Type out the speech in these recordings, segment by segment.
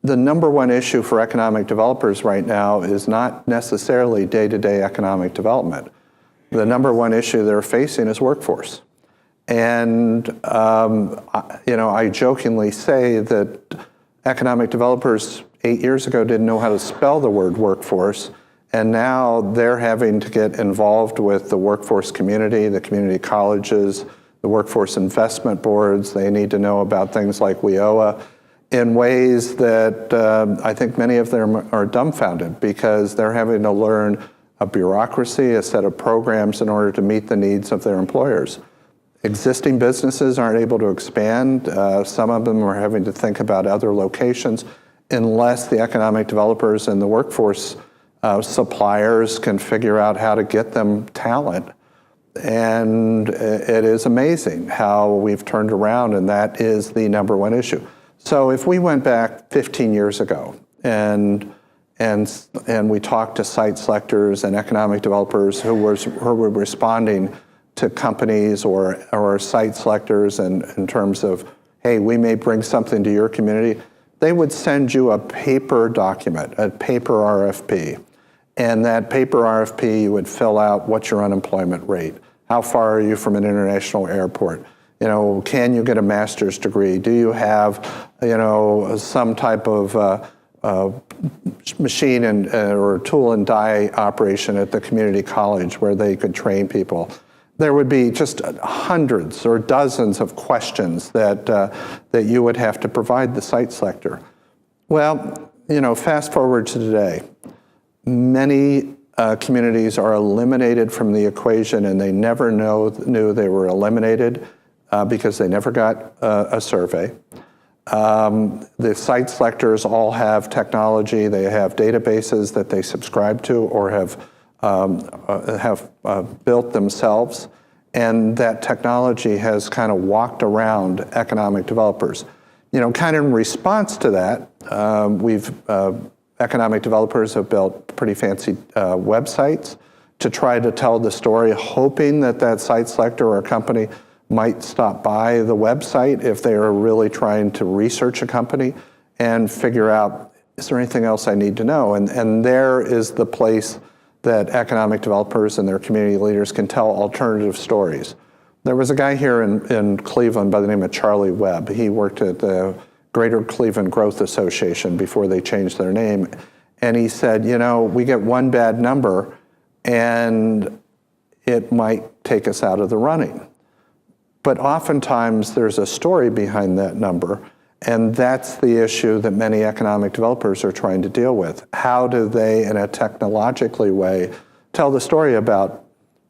the number one issue for economic developers right now is not necessarily day-to-day economic development. The number one issue they're facing is workforce. And I jokingly say that economic developers 8 years ago didn't know how to spell the word workforce, and now they're having to get involved with the workforce community, the community colleges, the workforce investment boards. They need to know about things like WIOA in ways that I think many of them are dumbfounded, because they're having to learn a bureaucracy, a set of programs in order to meet the needs of their employers. Existing businesses aren't able to expand. Some of them are having to think about other locations unless the economic developers and the workforce suppliers can figure out how to get them talent. And it is amazing how we've turned around, and that is the number one issue. So if we went back 15 years ago and we talked to site selectors and economic developers who were responding to companies or site selectors in terms of, hey, we may bring something to your community, they would send you a paper document, a paper RFP. And that paper RFP, you would fill out what's your unemployment rate, how far are you from an international airport, can you get a master's degree, do you have some type of machine or tool and die operation at the community college where they could train people. There would be just hundreds or dozens of questions that you would have to provide the site selector. Well, fast forward to today. Many communities are eliminated from the equation, and they never knew they were eliminated because they never got a survey. The site selectors all have technology. They have databases that they subscribe to or have built themselves, and that technology has kind of walked around economic developers. Kind of in response to that, economic developers have built pretty fancy websites to try to tell the story, hoping that site selector or company might stop by the website if they are really trying to research a company and figure out, is there anything else I need to know? And there is the place that economic developers and their community leaders can tell alternative stories. There was a guy here in Cleveland by the name of Charlie Webb. He worked at the Greater Cleveland Growth Association before they changed their name. And he said, we get one bad number and it might take us out of the running. But oftentimes there's a story behind that number, and that's the issue that many economic developers are trying to deal with. How do they, in a technologically way, tell the story about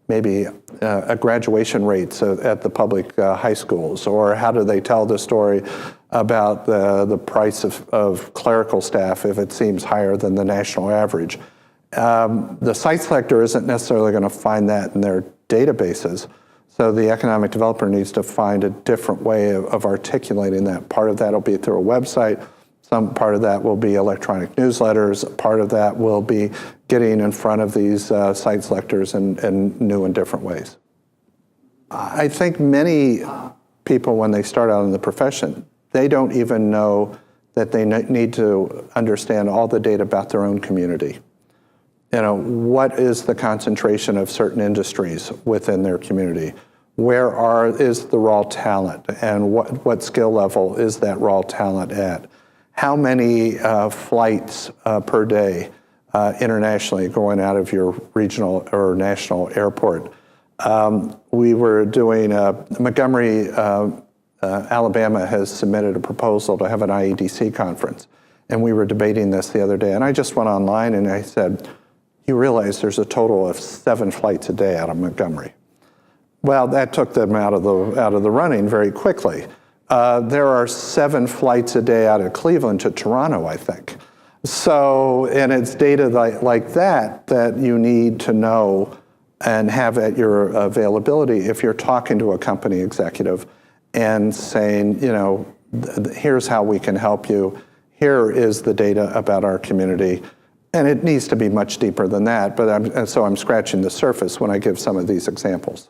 maybe graduation rates at the public high schools, or how do they tell the story about the price of clerical staff if it seems higher than the national average? The site selector isn't necessarily going to find that in their databases. So the economic developer needs to find a different way of articulating that. Part of that will be through a website. Some part of that will be electronic newsletters. Part of that will be getting in front of these site selectors in new and different ways. I think many people, when they start out in the profession, they don't even know that they need to understand all the data about their own community. What is the concentration of certain industries within their community? Where is the raw talent, and what skill level is that raw talent at? How many flights per day internationally going out of your regional or national airport? We were doing, Montgomery, Alabama has submitted a proposal to have an IEDC conference, and we were debating this the other day, and I just went online and I said, you realize there's a total of 7 flights a day out of Montgomery. Well, that took them out of the running very quickly. There are 7 flights a day out of Cleveland to Toronto, I think. So, and it's data like that you need to know and have at your availability if you're talking to a company executive and saying, here's how we can help you. Here is the data about our community. And it needs to be much deeper than that, but so I'm scratching the surface when I give some of these examples.